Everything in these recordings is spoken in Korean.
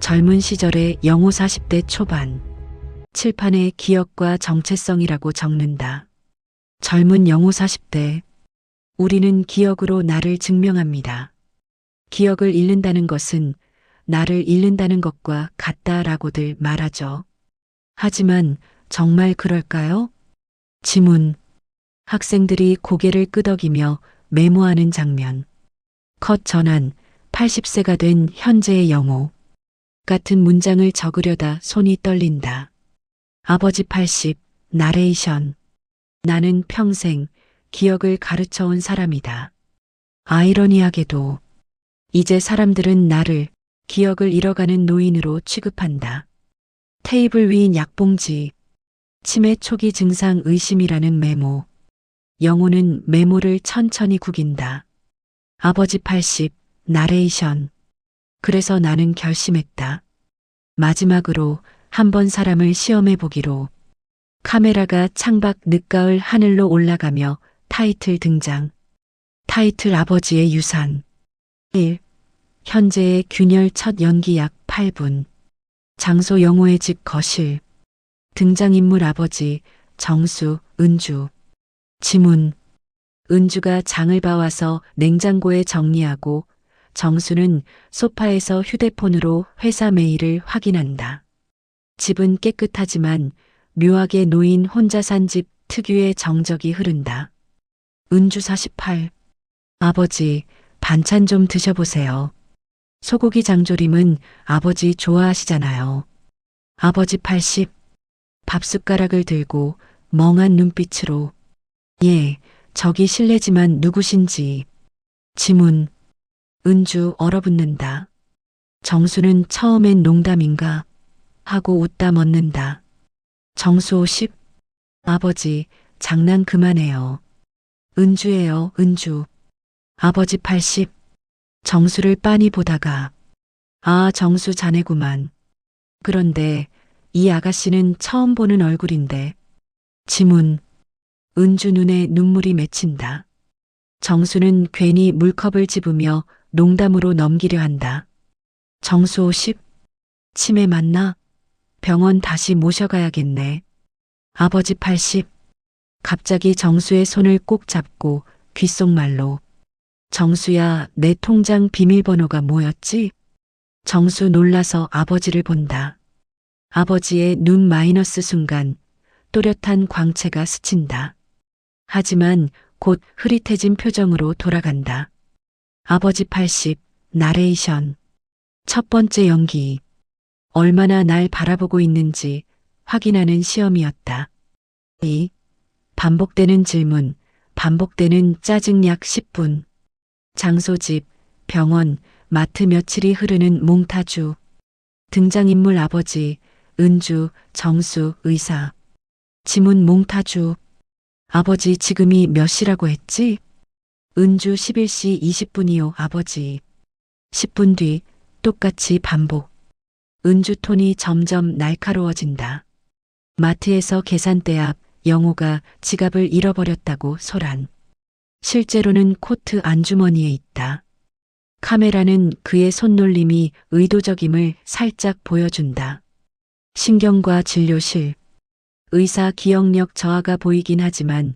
젊은 시절의 영호 40대 초반. 칠판에 기억과 정체성이라고 적는다. 젊은 영호 40대. 우리는 기억으로 나를 증명합니다. 기억을 잃는다는 것은 나를 잃는다는 것과 같다라고들 말하죠. 하지만 정말 그럴까요? 지문. 학생들이 고개를 끄덕이며 메모하는 장면. 컷 전환. 80세가 된 현재의 영호. 같은 문장을 적으려다 손이 떨린다. 아버지 80. 나레이션. 나는 평생 기억을 가르쳐온 사람이다. 아이러니하게도 이제 사람들은 나를 기억을 잃어가는 노인으로 취급한다. 테이블 위 약봉지. 치매 초기 증상 의심이라는 메모. 영호는 메모를 천천히 구긴다. 아버지 80. 나레이션. 그래서 나는 결심했다. 마지막으로 한번 사람을 시험해 보기로. 카메라가 창밖 늦가을 하늘로 올라가며 타이틀 등장. 타이틀 아버지의 유산. 1. 현재의 균열 첫 연기 약 8분. 장소 영호의 집 거실. 등장인물 아버지 정수, 은주. 지문. 은주가 장을 봐와서 냉장고에 정리하고 정수는 소파에서 휴대폰으로 회사 메일을 확인한다. 집은 깨끗하지만 묘하게 놓인 혼자 산 집 특유의 정적이 흐른다. 은주 48. 아버지, 반찬 좀 드셔보세요. 소고기 장조림은 아버지 좋아하시잖아요. 아버지 80. 밥숟가락을 들고 멍한 눈빛으로. 예, 저기 실례지만 누구신지. 지문. 은주 얼어붙는다. 정수는 처음엔 농담인가 하고 웃다 멎는다. 정수 50. 아버지, 장난 그만해요. 은주예요, 은주. 아버지 80. 정수를 빤히 보다가 아, 정수 자네구만. 그런데 이 아가씨는 처음 보는 얼굴인데. 지문. 은주 눈에 눈물이 맺힌다. 정수는 괜히 물컵을 집으며 농담으로 넘기려 한다. 정수 50. 치매 맞나? 병원 다시 모셔가야겠네. 아버지 80. 갑자기 정수의 손을 꼭 잡고 귓속말로. 정수야, 내 통장 비밀번호가 뭐였지? 정수 놀라서 아버지를 본다. 아버지의 눈 마이너스 순간 또렷한 광채가 스친다. 하지만 곧 흐릿해진 표정으로 돌아간다. 아버지 80. 나레이션. 첫 번째 연기. 얼마나 날 바라보고 있는지 확인하는 시험이었다. 2. 반복되는 질문, 반복되는 짜증 약 10분. 장소집, 병원, 마트 며칠이 흐르는 몽타주. 등장인물 아버지, 은주, 정수, 의사. 지문 몽타주. 아버지 지금이 몇 시라고 했지? 은주 11시 20분이요, 아버지. 10분 뒤 똑같이 반복. 은주 톤이 점점 날카로워진다. 마트에서 계산대 앞 영호가 지갑을 잃어버렸다고 소란. 실제로는 코트 안주머니에 있다. 카메라는 그의 손놀림이 의도적임을 살짝 보여준다. 신경과 진료실. 의사 기억력 저하가 보이긴 하지만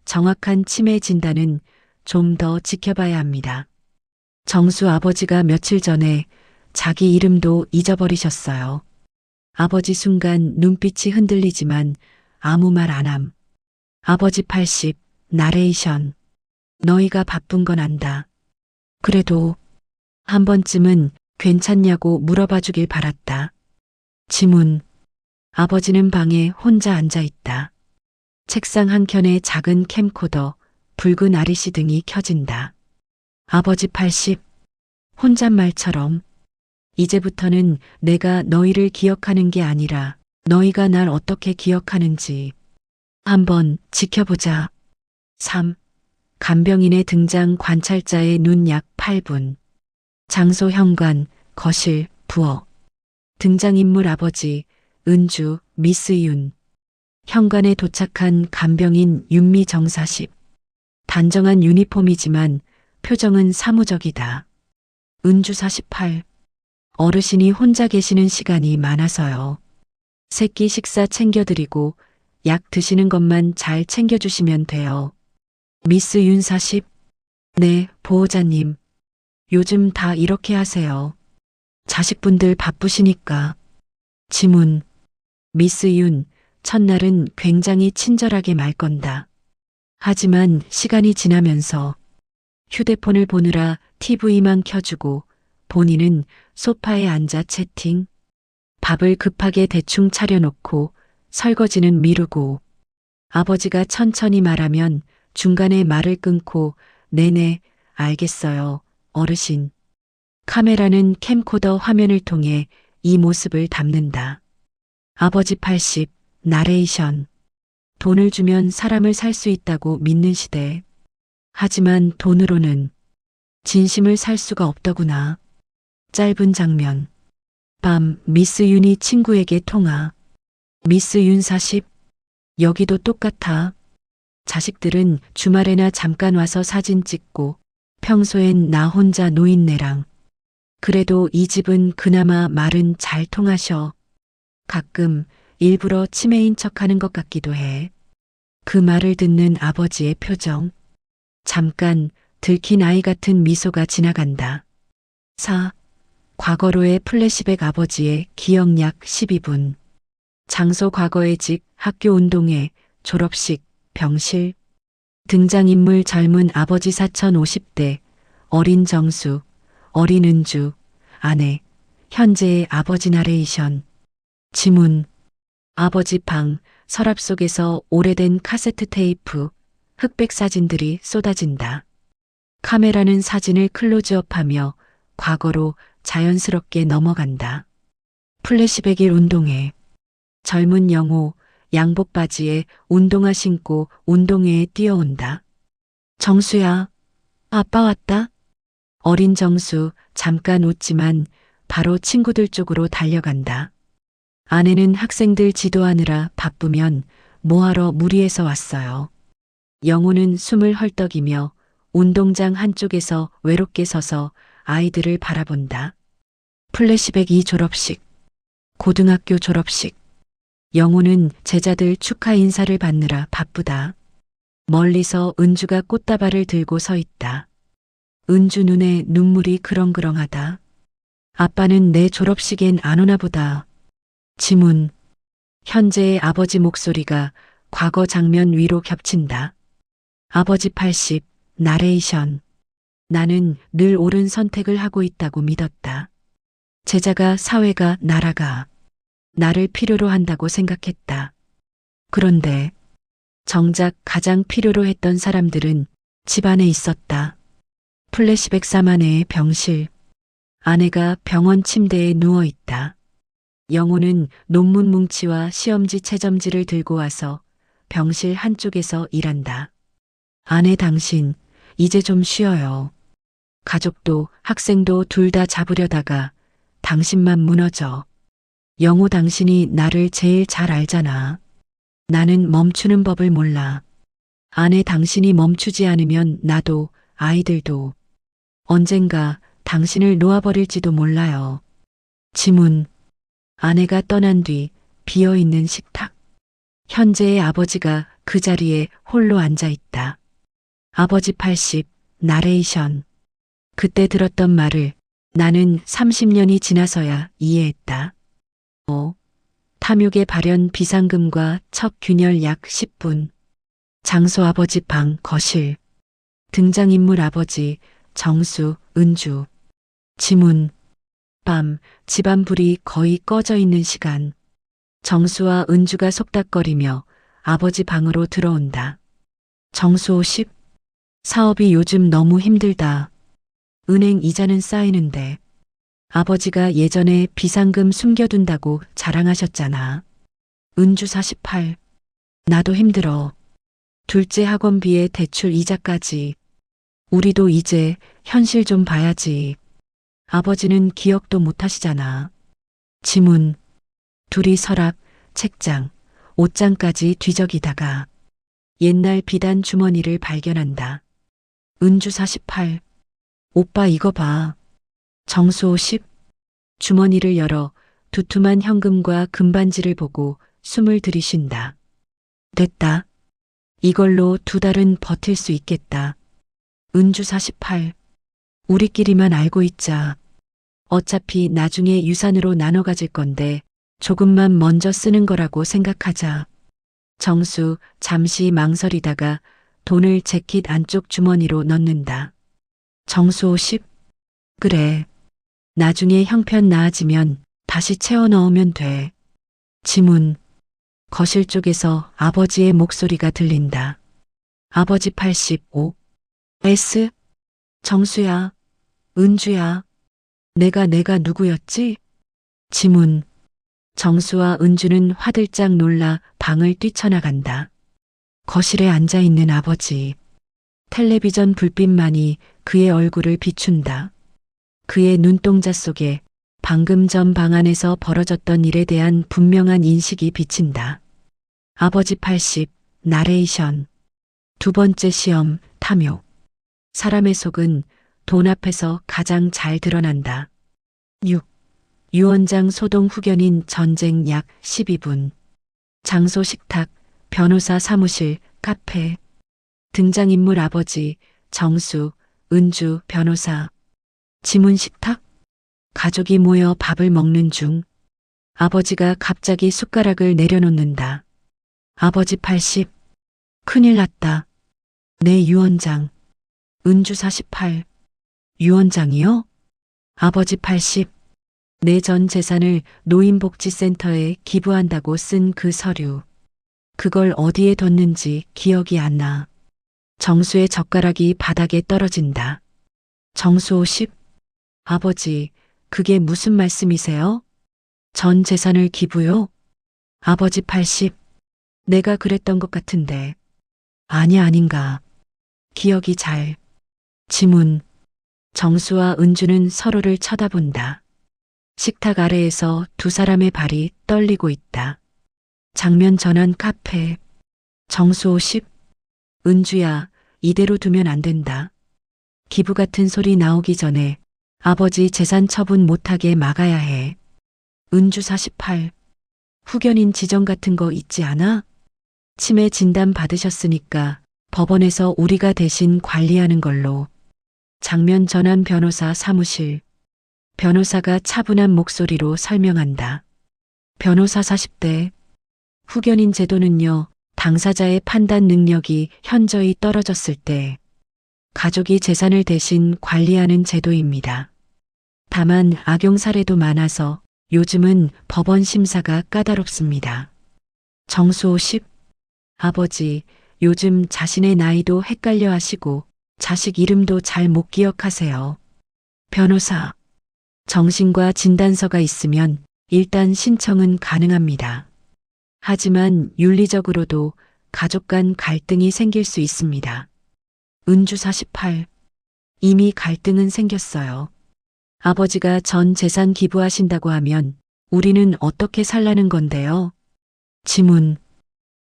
정확한 치매 진단은 좀 더 지켜봐야 합니다. 정수 아버지가 며칠 전에 자기 이름도 잊어버리셨어요. 아버지 순간 눈빛이 흔들리지만 아무 말 안 함. 아버지 80. 나레이션. 너희가 바쁜 건 안다. 그래도 한 번쯤은 괜찮냐고 물어봐 주길 바랐다. 지문. 아버지는 방에 혼자 앉아 있다. 책상 한켠에 작은 캠코더, 붉은 아리시 등이 켜진다. 아버지 80. 혼잣말처럼. 이제부터는 내가 너희를 기억하는 게 아니라 너희가 날 어떻게 기억하는지 한번 지켜보자. 3. 간병인의 등장 관찰자의 눈 약 8분. 장소 현관, 거실, 부엌. 등장인물 아버지, 은주, 미스 윤. 현관에 도착한 간병인 윤미 정사십. 단정한 유니폼이지만 표정은 사무적이다. 은주 48. 어르신이 혼자 계시는 시간이 많아서요. 새끼 식사 챙겨드리고 약 드시는 것만 잘 챙겨주시면 돼요. 미스 윤 40. 네, 보호자님. 요즘 다 이렇게 하세요. 자식분들 바쁘시니까. 지문. 미스 윤, 첫날은 굉장히 친절하게 말 건다. 하지만 시간이 지나면서 휴대폰을 보느라 TV만 켜주고 본인은 소파에 앉아 채팅. 밥을 급하게 대충 차려놓고 설거지는 미루고 아버지가 천천히 말하면 중간에 말을 끊고 네네 알겠어요 어르신. 카메라는 캠코더 화면을 통해 이 모습을 담는다. 아버지 80, 나레이션. 돈을 주면 사람을 살 수 있다고 믿는 시대. 하지만 돈으로는 진심을 살 수가 없더구나. 짧은 장면. 밤 미스 윤이 친구에게 통화. 미스 윤 40. 여기도 똑같아. 자식들은 주말에나 잠깐 와서 사진 찍고 평소엔 나 혼자 노인네랑. 그래도 이 집은 그나마 말은 잘 통하셔. 가끔 일부러 치매인 척하는 것 같기도 해. 그 말을 듣는 아버지의 표정. 잠깐 들킨 아이 같은 미소가 지나간다. 4. 과거로의 플래시백. 아버지의 기억 약 12분. 장소 과거의 집, 학교 운동회, 졸업식, 병실. 등장인물 젊은 아버지 사천 50대, 어린 정수, 어린 은주, 아내, 현재의 아버지 나레이션. 지문. 아버지 방, 서랍 속에서 오래된 카세트 테이프, 흑백 사진들이 쏟아진다. 카메라는 사진을 클로즈업하며 과거로 자연스럽게 넘어간다. 플래시백일 운동회. 젊은 영호, 양복 바지에 운동화 신고 운동회에 뛰어온다. 정수야, 아빠 왔다. 어린 정수 잠깐 웃지만 바로 친구들 쪽으로 달려간다. 아내는 학생들 지도하느라 바쁘면 뭐하러 무리해서 왔어요. 영호는 숨을 헐떡이며 운동장 한쪽에서 외롭게 서서 아이들을 바라본다. 플래시백 2 졸업식. 고등학교 졸업식. 영호는 제자들 축하 인사를 받느라 바쁘다. 멀리서 은주가 꽃다발을 들고 서 있다. 은주 눈에 눈물이 그렁그렁하다. 아빠는 내 졸업식엔 안 오나 보다. 지문. 현재의 아버지 목소리가 과거 장면 위로 겹친다. 아버지 80, 나레이션. 나는 늘 옳은 선택을 하고 있다고 믿었다. 제자가 사회가 나라가 나를 필요로 한다고 생각했다. 그런데 정작 가장 필요로 했던 사람들은 집 안에 있었다. 플래시백 4만회의 병실. 아내가 병원 침대에 누워 있다. 영호는 논문 뭉치와 시험지 채점지를 들고 와서 병실 한쪽에서 일한다. 아내 당신, 이제 좀 쉬어요. 가족도 학생도 둘 다 잡으려다가 당신만 무너져. 영호 당신이 나를 제일 잘 알잖아. 나는 멈추는 법을 몰라. 아내 당신이 멈추지 않으면 나도 아이들도 언젠가 당신을 놓아버릴지도 몰라요. 지문. 아내가 떠난 뒤 비어있는 식탁. 현재의 아버지가 그 자리에 홀로 앉아 있다. 아버지 80, 나레이션. 그때 들었던 말을 나는 30년이 지나서야 이해했다. 탐욕의 발현 비상금과 첫 균열 약 10분. 장소 아버지 방 거실. 등장인물 아버지 정수, 은주. 지문. 밤 집안 불이 거의 꺼져 있는 시간. 정수와 은주가 속닥거리며 아버지 방으로 들어온다. 정수 50. 사업이 요즘 너무 힘들다. 은행 이자는 쌓이는데. 아버지가 예전에 비상금 숨겨둔다고 자랑하셨잖아. 은주 48. 나도 힘들어. 둘째 학원비에 대출 이자까지. 우리도 이제 현실 좀 봐야지. 아버지는 기억도 못 하시잖아. 지문. 둘이 서랍, 책장, 옷장까지 뒤적이다가 옛날 비단 주머니를 발견한다. 은주 48. 오빠 이거 봐. 정수 50. 주머니를 열어 두툼한 현금과 금반지를 보고 숨을 들이쉰다. 됐다. 이걸로 2달은 버틸 수 있겠다. 은주 48. 우리끼리만 알고 있자. 어차피 나중에 유산으로 나눠 가질 건데 조금만 먼저 쓰는 거라고 생각하자. 정수 잠시 망설이다가 돈을 재킷 안쪽 주머니로 넣는다. 정수 50. 그래. 나중에 형편 나아지면 다시 채워 넣으면 돼. 지문. 거실 쪽에서 아버지의 목소리가 들린다. 아버지 85. S. 정수야. 은주야. 내가 누구였지? 지문. 정수와 은주는 화들짝 놀라 방을 뛰쳐나간다. 거실에 앉아있는 아버지. 텔레비전 불빛만이 그의 얼굴을 비춘다. 그의 눈동자 속에 방금 전 방 안에서 벌어졌던 일에 대한 분명한 인식이 비친다. 아버지 80. 나레이션. 2번째 시험, 탐욕. 사람의 속은 돈 앞에서 가장 잘 드러난다. 6. 유원장 소동 후견인 전쟁 약 12분. 장소 식탁, 변호사 사무실, 카페. 등장인물 아버지, 정수, 은주, 변호사. 지문 식탁? 가족이 모여 밥을 먹는 중. 아버지가 갑자기 숟가락을 내려놓는다. 아버지 80. 큰일 났다. 내 유언장. 은주 48. 유언장이요? 아버지 80. 내 전 재산을 노인복지센터에 기부한다고 쓴 그 서류. 그걸 어디에 뒀는지 기억이 안 나. 정수의 젓가락이 바닥에 떨어진다. 정수 50. 아버지, 그게 무슨 말씀이세요? 전 재산을 기부요? 아버지 80. 내가 그랬던 것 같은데. 아닌가. 기억이 잘. 지문. 정수와 은주는 서로를 쳐다본다. 식탁 아래에서 2 사람의 발이 떨리고 있다. 장면 전환 카페. 정수 50. 은주야, 이대로 두면 안 된다. 기부 같은 소리 나오기 전에 아버지 재산 처분 못하게 막아야 해. 은주 48. 후견인 지정 같은 거 있지 않아? 치매 진단 받으셨으니까 법원에서 우리가 대신 관리하는 걸로. 장면 전환 변호사 사무실. 변호사가 차분한 목소리로 설명한다. 변호사 40대. 후견인 제도는요, 당사자의 판단 능력이 현저히 떨어졌을 때 가족이 재산을 대신 관리하는 제도입니다. 다만 악용 사례도 많아서 요즘은 법원 심사가 까다롭습니다. 정수 50. 아버지, 요즘 자신의 나이도 헷갈려 하시고 자식 이름도 잘 못 기억하세요. 변호사. 정신과 진단서가 있으면 일단 신청은 가능합니다. 하지만 윤리적으로도 가족 간 갈등이 생길 수 있습니다. 은주 48. 이미 갈등은 생겼어요. 아버지가 전 재산 기부하신다고 하면 우리는 어떻게 살라는 건데요? 지문.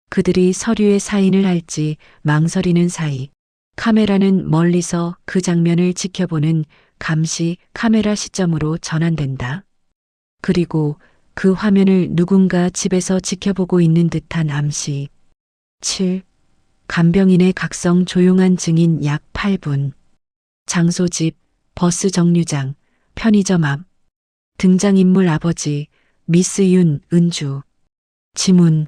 그들이 서류에 사인을 할지 망설이는 사이 카메라는 멀리서 그 장면을 지켜보는 감시 카메라 시점으로 전환된다. 그리고 그 화면을 누군가 집에서 지켜보고 있는 듯한 암시. 7. 간병인의 각성 조용한 증인 약 8분. 장소 집, 버스 정류장, 편의점 앞. 등장인물 아버지, 미스 윤, 은주. 지문.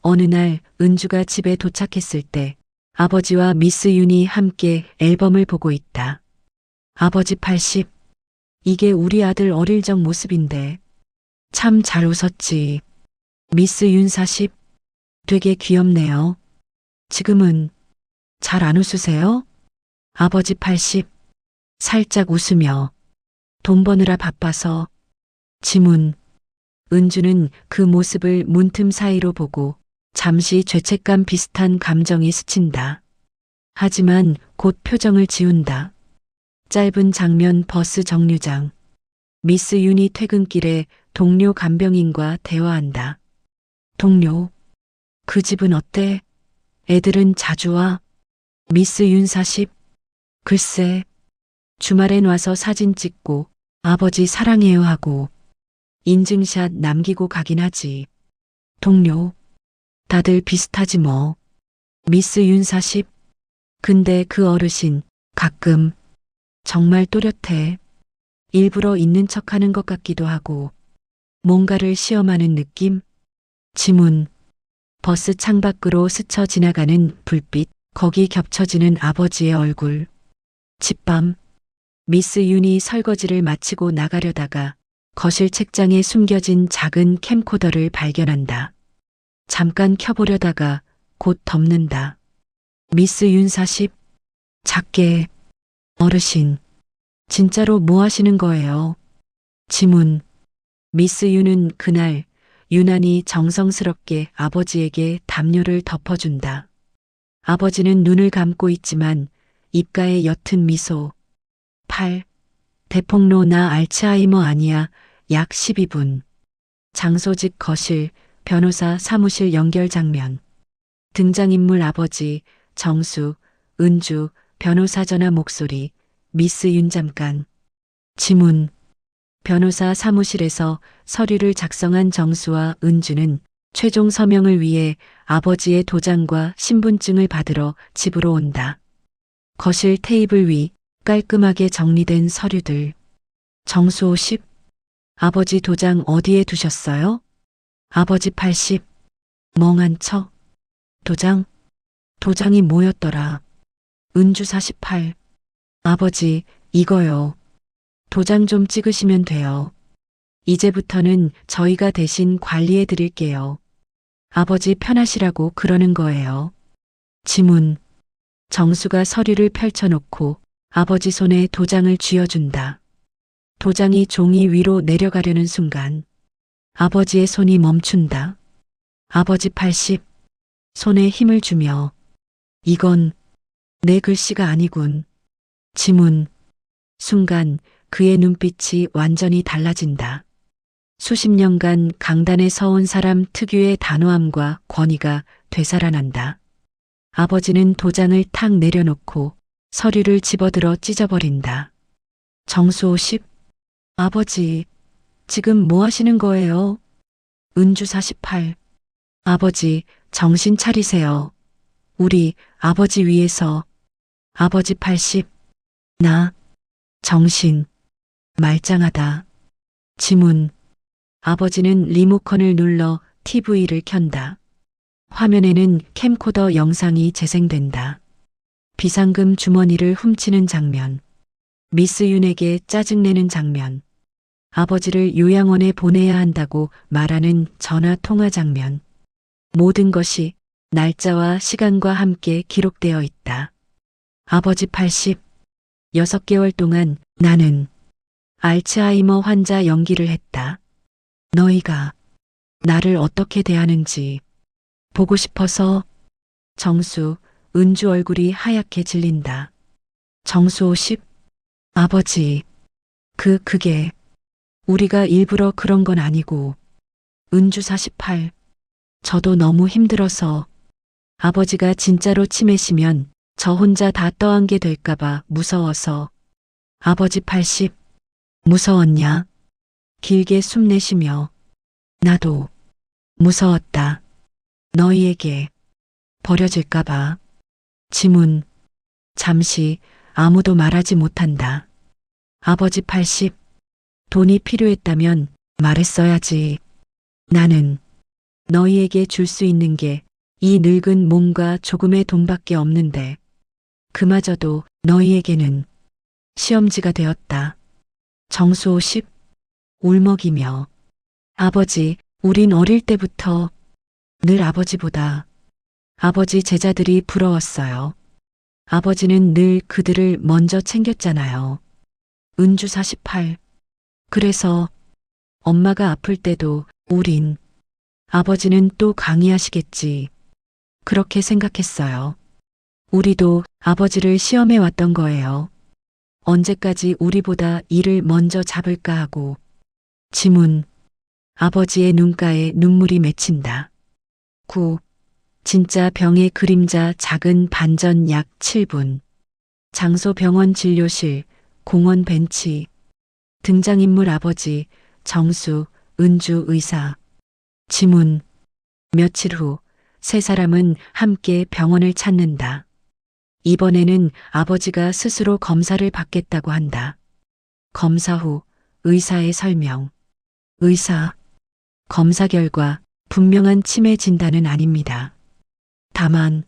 어느 날 은주가 집에 도착했을 때 아버지와 미스 윤이 함께 앨범을 보고 있다. 아버지 80. 이게 우리 아들 어릴 적 모습인데. 참 잘 웃었지. 미스 윤 40. 되게 귀엽네요. 지금은 잘 안 웃으세요? 아버지 80. 살짝 웃으며. 돈 버느라 바빠서. 지문. 은주는 그 모습을 문틈 사이로 보고 잠시 죄책감 비슷한 감정이 스친다. 하지만 곧 표정을 지운다. 짧은 장면 버스 정류장. 미스 윤이 퇴근길에 동료 간병인과 대화한다. 동료. 그 집은 어때? 애들은 자주 와? 미스 윤 40. 글쎄. 주말엔 와서 사진 찍고 아버지 사랑해요 하고 인증샷 남기고 가긴 하지. 동료. 다들 비슷하지 뭐. 미스 윤 40. 근데 그 어르신 가끔 정말 또렷해. 일부러 있는 척하는 것 같기도 하고 뭔가를 시험하는 느낌? 지문. 버스 창밖으로 스쳐 지나가는 불빛. 거기 겹쳐지는 아버지의 얼굴. 집밤. 미스 윤이 설거지를 마치고 나가려다가 거실 책장에 숨겨진 작은 캠코더를 발견한다. 잠깐 켜보려다가 곧 덮는다. 미스 윤 40. 작게. 어르신. 진짜로 뭐 하시는 거예요? 지문. 미스 윤은 그날 유난히 정성스럽게 아버지에게 담요를 덮어준다. 아버지는 눈을 감고 있지만 입가에 옅은 미소. 8. 대폭로 나 알츠하이머 아니야. 약 12분. 장소직 거실, 변호사 사무실 연결 장면. 등장인물 아버지, 정수, 은주, 변호사 전화 목소리, 미스 윤 잠깐. 지문. 변호사 사무실에서 서류를 작성한 정수와 은주는 최종 서명을 위해 아버지의 도장과 신분증을 받으러 집으로 온다. 거실 테이블 위 깔끔하게 정리된 서류들. 정수 50. 아버지 도장 어디에 두셨어요? 아버지 80. 멍한 척. 도장이 뭐였더라? 은주 48. 아버지, 이거요. 도장 좀 찍으시면 돼요. 이제부터는 저희가 대신 관리해 드릴게요. 아버지 편하시라고 그러는 거예요. 지문. 정수가 서류를 펼쳐놓고 아버지 손에 도장을 쥐어준다. 도장이 종이 위로 내려가려는 순간 아버지의 손이 멈춘다. 아버지 80. 손에 힘을 주며 이건 내 글씨가 아니군. 지문. 순간 그의 눈빛이 완전히 달라진다. 수십 년간 강단에 서온 사람 특유의 단호함과 권위가 되살아난다. 아버지는 도장을 탁 내려놓고 서류를 집어들어 찢어버린다. 정수 50. 아버지, 지금 뭐 하시는 거예요? 은주 48. 아버지, 정신 차리세요. 우리 아버지 위해서. 아버지 80. 나, 정신, 말짱하다. 지문. 아버지는 리모컨을 눌러 TV를 켠다. 화면에는 캠코더 영상이 재생된다. 비상금 주머니를 훔치는 장면. 미스 윤에게 짜증내는 장면. 아버지를 요양원에 보내야 한다고 말하는 전화 통화 장면. 모든 것이 날짜와 시간과 함께 기록되어 있다. 아버지 80. 6개월 동안 나는 알츠하이머 환자 연기를 했다. 너희가 나를 어떻게 대하는지 보고 싶어서. 정수, 은주 얼굴이 하얗게 질린다. 정수 50. 아버지, 그게 우리가 일부러 그런 건 아니고. 은주 48. 저도 너무 힘들어서. 아버지가 진짜로 치매시면 저 혼자 다 떠안게 될까봐 무서워서. 아버지 80. 무서웠냐? 길게 숨 내쉬며. 나도 무서웠다. 너희에게 버려질까봐. 지문. 잠시 아무도 말하지 못한다. 아버지 80. 돈이 필요했다면 말했어야지. 나는 너희에게 줄 수 있는 게 이 늙은 몸과 조금의 돈밖에 없는데 그마저도 너희에게는 시험지가 되었다. 정수 50. 울먹이며. 아버지, 우린 어릴 때부터 늘 아버지보다 아버지 제자들이 부러웠어요. 아버지는 늘 그들을 먼저 챙겼잖아요. 은주 48. 그래서 엄마가 아플 때도 우린 아버지는 또 강의하시겠지. 그렇게 생각했어요. 우리도 아버지를 시험해 왔던 거예요. 언제까지 우리보다 일을 먼저 잡을까 하고. 지문. 아버지의 눈가에 눈물이 맺힌다. 9. 진짜 병의 그림자 작은 반전 약 7분. 장소 병원 진료실, 공원 벤치. 등장인물 아버지, 정수, 은주 의사. 지문. 며칠 후, 세 사람은 함께 병원을 찾는다. 이번에는 아버지가 스스로 검사를 받겠다고 한다. 검사 후 의사의 설명. 의사. 검사 결과 분명한 치매 진단은 아닙니다. 다만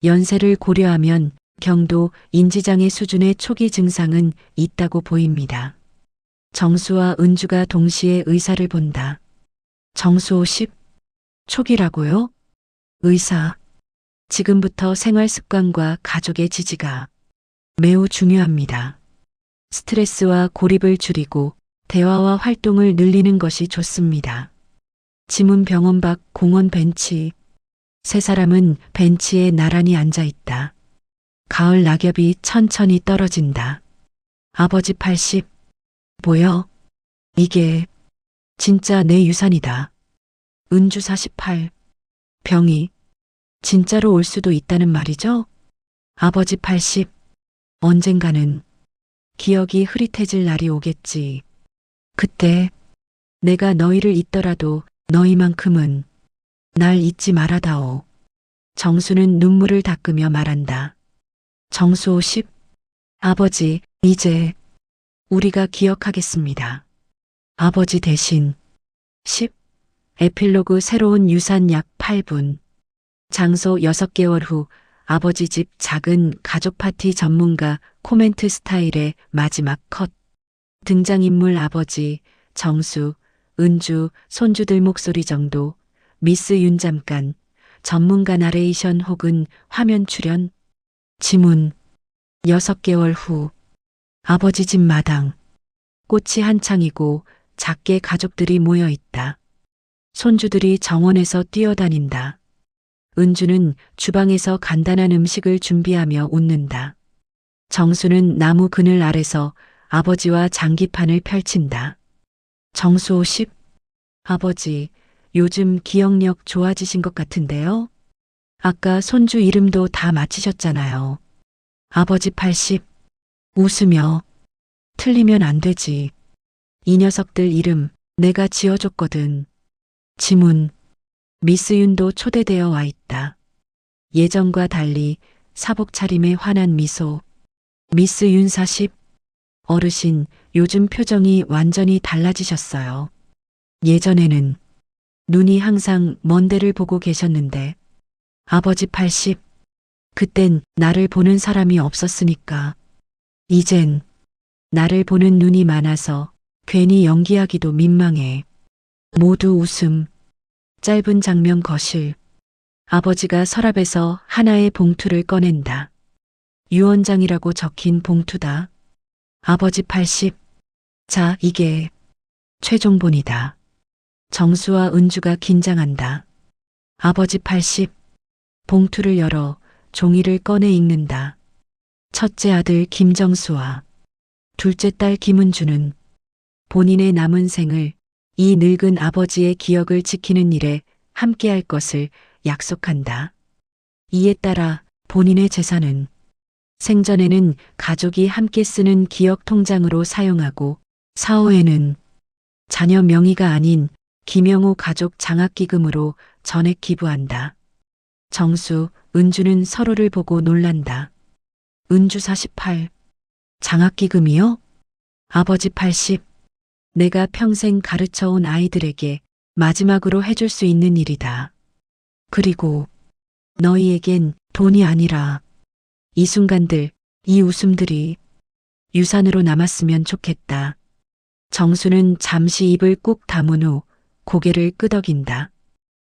연세를 고려하면 경도 인지장애 수준의 초기 증상은 있다고 보입니다. 정수와 은주가 동시에 의사를 본다. 정수 50. 초기라고요? 의사. 지금부터 생활 습관과 가족의 지지가 매우 중요합니다. 스트레스와 고립을 줄이고 대화와 활동을 늘리는 것이 좋습니다. 지문 병원 밖 공원 벤치. 세 사람은 벤치에 나란히 앉아 있다. 가을 낙엽이 천천히 떨어진다. 아버지 80. 뭐여? 이게 진짜 내 유산이다. 은주 48. 병이 진짜로 올 수도 있다는 말이죠? 아버지 80. 언젠가는 기억이 흐릿해질 날이 오겠지. 그때 내가 너희를 잊더라도 너희만큼은 날 잊지 말아다오. 정수는 눈물을 닦으며 말한다. 정수 50. 아버지, 이제 우리가 기억하겠습니다. 아버지 대신. 10. 에필로그 새로운 유산 약 8분. 장소 6개월 후 아버지 집 작은 가족 파티 전문가 코멘트 스타일의 마지막 컷. 등장인물 아버지, 정수, 은주, 손주들 목소리 정도, 미스 윤 잠깐, 전문가 나레이션 혹은 화면 출연. 지문. 6개월 후 아버지 집 마당. 꽃이 한창이고 작게 가족들이 모여 있다. 손주들이 정원에서 뛰어다닌다. 은주는 주방에서 간단한 음식을 준비하며 웃는다. 정수는 나무 그늘 아래서 아버지와 장기판을 펼친다. 정수 50. 아버지, 요즘 기억력 좋아지신 것 같은데요? 아까 손주 이름도 다 맞히셨잖아요. 아버지 80. 웃으며. 틀리면 안 되지. 이 녀석들 이름 내가 지어줬거든. 지문. 미스 윤도 초대되어 와 있다. 예전과 달리 사복 차림에 환한 미소. 미스 윤 40. 어르신, 요즘 표정이 완전히 달라지셨어요. 예전에는 눈이 항상 먼 데를 보고 계셨는데. 아버지 80. 그땐 나를 보는 사람이 없었으니까. 이젠 나를 보는 눈이 많아서 괜히 연기하기도 민망해. 모두 웃음. 짧은 장면 거실. 아버지가 서랍에서 하나의 봉투를 꺼낸다. 유언장이라고 적힌 봉투다. 아버지 80. 자, 이게 최종본이다. 정수와 은주가 긴장한다. 아버지 80. 봉투를 열어 종이를 꺼내 읽는다. 첫째 아들 김정수와 둘째 딸 김은주는 본인의 남은 생을 이 늙은 아버지의 기억을 지키는 일에 함께할 것을 약속한다. 이에 따라 본인의 재산은 생전에는 가족이 함께 쓰는 기억 통장으로 사용하고 사후에는 자녀 명의가 아닌 김영호 가족 장학기금으로 전액 기부한다. 정수, 은주는 서로를 보고 놀란다. 은주 48. 장학기금이요? 아버지 80. 내가 평생 가르쳐온 아이들에게 마지막으로 해줄 수 있는 일이다. 그리고 너희에겐 돈이 아니라 이 순간들, 이 웃음들이 유산으로 남았으면 좋겠다. 정수는 잠시 입을 꾹 다문 후 고개를 끄덕인다.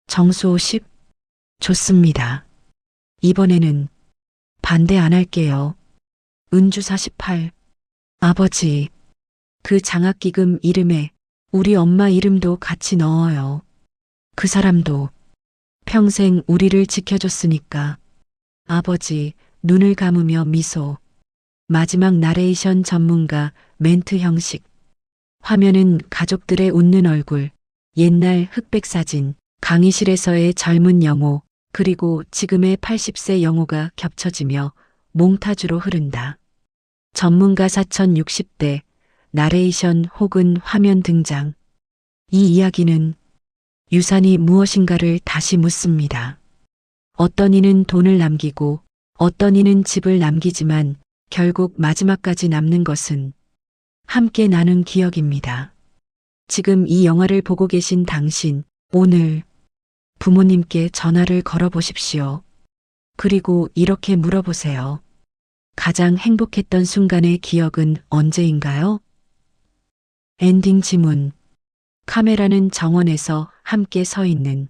정수 50. 좋습니다. 이번에는 반대 안 할게요. 은주 48. 아버지, 그 장학기금 이름에 우리 엄마 이름도 같이 넣어요. 그 사람도 평생 우리를 지켜줬으니까. 아버지, 눈을 감으며 미소. 마지막 나레이션 전문가 멘트 형식. 화면은 가족들의 웃는 얼굴, 옛날 흑백 사진, 강의실에서의 젊은 영호, 그리고 지금의 80세 영호가 겹쳐지며 몽타주로 흐른다. 전문가 사천 60대, 나레이션 혹은 화면 등장. 이 이야기는 유산이 무엇인가를 다시 묻습니다. 어떤 이는 돈을 남기고 어떤 이는 집을 남기지만 결국 마지막까지 남는 것은 함께 나눈 기억입니다. 지금 이 영화를 보고 계신 당신, 오늘 부모님께 전화를 걸어 보십시오. 그리고 이렇게 물어보세요. 가장 행복했던 순간의 기억은 언제인가요? 엔딩 지문. 카메라는 정원에서 함께 서 있는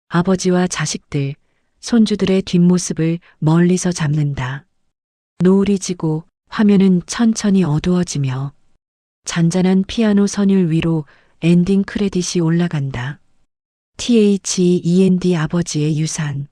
아버지와 자식들, 손주들의 뒷모습을 멀리서 잡는다. 노을이 지고 화면은 천천히 어두워지며 잔잔한 피아노 선율 위로 엔딩 크레딧이 올라간다. THEND 아버지의 유산.